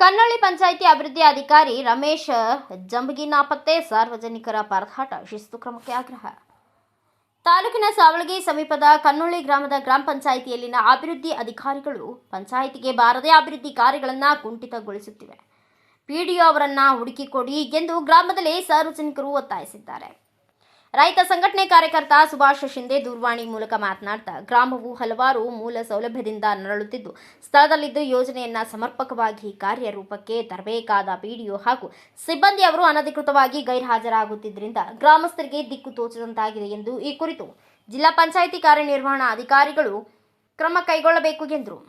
ಕನ್ನಳ್ಳಿ ಪಂಚಾಯಿತಿ ಅಭಿವೃದ್ಧಿ ಅಧಿಕಾರಿ ರಮೇಶ್ ಜಂಬಗಿ ನಾಪತ್ತೆ, ಸಾರ್ವಜನಿಕರ ಪರದಾಟ, ಶಿಸ್ತು ಕ್ರಮಕ್ಕೆ ಆಗ್ರಹ. ತಾಲೂಕಿನ ಸಾವಳಗಿ ಸಮೀಪದ ಕನ್ನಳ್ಳಿ ಗ್ರಾಮದ ಗ್ರಾಮ ಪಂಚಾಯಿತಿಯಲ್ಲಿನ ಅಭಿವೃದ್ಧಿ ಅಧಿಕಾರಿಗಳು ಪಂಚಾಯಿತಿಗೆ ಬಾರದೆ ಅಭಿವೃದ್ಧಿ ಕಾರ್ಯಗಳನ್ನು ಕುಂಠಿತಗೊಳಿಸುತ್ತಿವೆ. ಪಿಡಿಒ ಅವರನ್ನ ಹುಡುಕಿಕೊಡಿ ಎಂದು ಗ್ರಾಮದಲ್ಲಿ ಸಾರ್ವಜನಿಕರು ಒತ್ತಾಯಿಸಿದ್ದಾರೆ. ರೈತ ಸಂಘಟನೆ ಕಾರ್ಯಕರ್ತ ಸುಭಾಷ್ ಶಿಂದೆ ದೂರವಾಣಿ ಮೂಲಕ ಮಾತನಾಡ್ತಾ, ಗ್ರಾಮವು ಹಲವಾರು ಮೂಲ ಸೌಲಭ್ಯದಿಂದ ನರಳುತ್ತಿದ್ದು, ಸ್ಥಳದಲ್ಲಿದ್ದು ಯೋಜನೆಯನ್ನ ಸಮರ್ಪಕವಾಗಿ ಕಾರ್ಯರೂಪಕ್ಕೆ ತರಬೇಕಾದ ಪಿಡಿಒ ಹಾಗೂ ಸಿಬ್ಬಂದಿ ಅವರು ಅನಧಿಕೃತವಾಗಿ ಗೈರುಹಾಜರಾಗುತ್ತಿದ್ದರಿಂದ ಗ್ರಾಮಸ್ಥರಿಗೆ ದಿಕ್ಕು ತೋಚದಂತಾಗಿದೆ ಎಂದು ಈ ಕುರಿತು ಜಿಲ್ಲಾ ಪಂಚಾಯಿತಿ ಕಾರ್ಯನಿರ್ವಹಣಾ ಅಧಿಕಾರಿಗಳು ಕ್ರಮ ಕೈಗೊಳ್ಳಬೇಕು ಎಂದರು.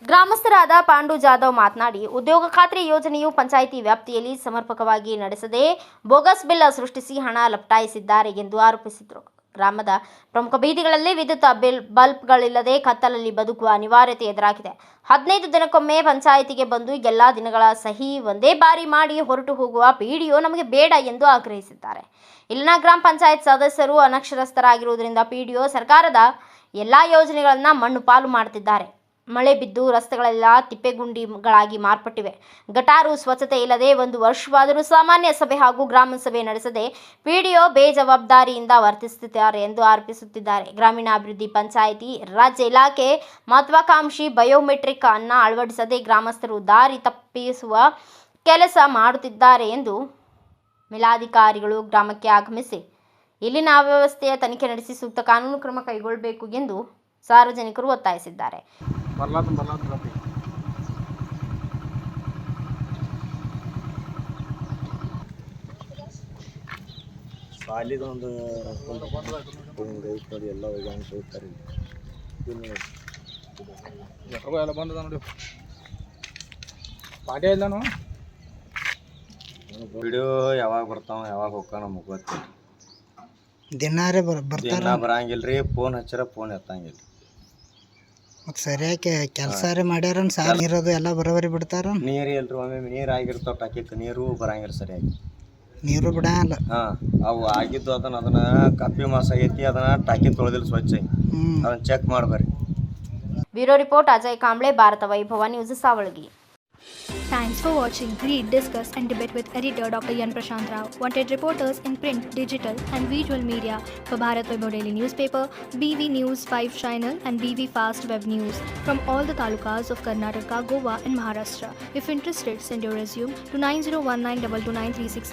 ಗ್ರಾಮಸ್ಥರಾದ ಪಾಂಡು ಜಾಧವ್ ಮಾತನಾಡಿ, ಉದ್ಯೋಗ ಖಾತ್ರಿ ಯೋಜನೆಯು ಪಂಚಾಯಿತಿ ವ್ಯಾಪ್ತಿಯಲ್ಲಿ ಸಮರ್ಪಕವಾಗಿ ನಡೆಸದೆ ಬೋಗಸ್ ಬಿಲ್ ಸೃಷ್ಟಿಸಿ ಹಣ ಲಪಟಾಯಿಸಿದ್ದಾರೆ ಎಂದು ಆರೋಪಿಸಿದರು. ಗ್ರಾಮದ ಪ್ರಮುಖ ಬೀದಿಗಳಲ್ಲಿ ವಿದ್ಯುತ್ ಬಲ್ಬ್ಗಳಿಲ್ಲದೆ ಕತ್ತಲಲ್ಲಿ ಬದುಕುವ ಅನಿವಾರ್ಯತೆ ಎದುರಾಗಿದೆ. 15 ದಿನಕ್ಕೊಮ್ಮೆ ಪಂಚಾಯಿತಿಗೆ ಬಂದು ಎಲ್ಲಾ ದಿನಗಳ ಸಹಿ ಒಂದೇ ಬಾರಿ ಮಾಡಿ ಹೊರಟು ಹೋಗುವ ಪಿಡಿಒ ನಮಗೆ ಬೇಡ ಎಂದು ಆಗ್ರಹಿಸಿದ್ದಾರೆ. ಇಲ್ಲಿನ ಗ್ರಾಮ ಪಂಚಾಯತ್ ಸದಸ್ಯರು ಅನಕ್ಷರಸ್ಥರಾಗಿರುವುದರಿಂದ ಪಿಡಿಒ ಸರ್ಕಾರದ ಎಲ್ಲಾ ಯೋಜನೆಗಳನ್ನು ಮಣ್ಣು ಪಾಲು ಮಾಡುತ್ತಿದ್ದಾರೆ. ಮಳೆ ಬಿದ್ದು ರಸ್ತೆಗಳೆಲ್ಲ ತಿಪ್ಪೆಗುಂಡಿಗಳಾಗಿ ಮಾರ್ಪಟ್ಟಿವೆ. ಗಟಾರು ಸ್ವಚ್ಛತೆ ಇಲ್ಲದೆ 1 ವರ್ಷವಾದರೂ ಸಾಮಾನ್ಯ ಸಭೆ ಹಾಗೂ ಗ್ರಾಮ ಸಭೆ ನಡೆಸದೆ ಪಿಡಿಒ ಬೇಜವಾಬ್ದಾರಿಯಿಂದ ವರ್ತಿಸುತ್ತಿದ್ದಾರೆ ಎಂದು ಆರೋಪಿಸುತ್ತಿದ್ದಾರೆ. ಗ್ರಾಮೀಣಾಭಿವೃದ್ಧಿ ಪಂಚಾಯಿತಿ ರಾಜ್ಯ ಇಲಾಖೆ ಮಹತ್ವಾಕಾಂಕ್ಷಿ ಬಯೋಮೆಟ್ರಿಕ್ ಅನ್ನ ಅಳವಡಿಸದೆ ಗ್ರಾಮಸ್ಥರು ದಾರಿ ತಪ್ಪಿಸುವ ಕೆಲಸ ಮಾಡುತ್ತಿದ್ದಾರೆ ಎಂದು ಮೇಲಾಧಿಕಾರಿಗಳು ಗ್ರಾಮಕ್ಕೆ ಆಗಮಿಸಿ ಇಲ್ಲಿನ ಅವ್ಯವಸ್ಥೆಯ ತನಿಖೆ ನಡೆಸಿ ಸೂಕ್ತ ಕಾನೂನು ಕ್ರಮ ಕೈಗೊಳ್ಳಬೇಕು ಎಂದು ಸಾರ್ವಜನಿಕರು ಒತ್ತಾಯಿಸಿದ್ದಾರೆ. ಸಾಲಿದೊಂದು ಎಲ್ಲ ಎಲ್ಲ ಬಂದದ ನೋಡಿ ಪಾಟ್ಯ ಇಲ್ಲನು ವಿಡಿಯೋ ಯಾವಾಗ ಬರ್ತಾವ ಯಾವಾಗ ಹೋಗ್ತಾವ ನಮಗೆ ಗೊತ್ತಿಲ್ಲ. ದಿನಾರೇ ಬರ್ತಾರ ಬರಂಗಿಲ್ರಿ. ಫೋನ್ ಹಚ್ಚಾರ ಫೋನ್ ಎತ್ತಂಗಿಲ್ಲ. ಮತ್ತು ಸರಿಯಾಗಿ ಕೆಲಸ ಮಾಡ್ಯಾರ ಸಾಲ ನೀರೋದು ಎಲ್ಲ ಬರೋಬರಿ ಬಿಡ್ತಾರ. ನೀರು ಇಲ್ರಿ, ಒಮ್ಮೆ ನೀರು ಆಗಿರ್ತಾವ ಟಾಕಿಕ್ಕೆ ನೀರು ಬರಂಗಿಲ್ಲ ಸರಿಯಾಗಿ. ನೀರು ಬಿಡಲ್ಲ. ಅವು ಆಗಿದ್ದು ಅದನ್ನ ಕಪ್ಪಿ ಮಾಸ ಆಗೈತಿ, ಅದನ್ನ ಟಾಕಿ ತೊಳೆದಿಲ್ಲ ಸ್ವಚ್ಛ, ಅದನ್ನ ಚೆಕ್ ಮಾಡ್ಬರ್ರಿ. Bureau report Ajay Kamble, Bharat Vaibhav news, Savalagi. Thanks for watching. Read, discuss and debate with editor Dr. Yan Prashant Rao. Wanted reporters in print, digital and visual media for Bharat Vaibhav Daily Newspaper, BV News 5 Channel and BV Fast Web News from all the talukas of Karnataka, Goa and Maharashtra. If interested, send your resume to 9019229369.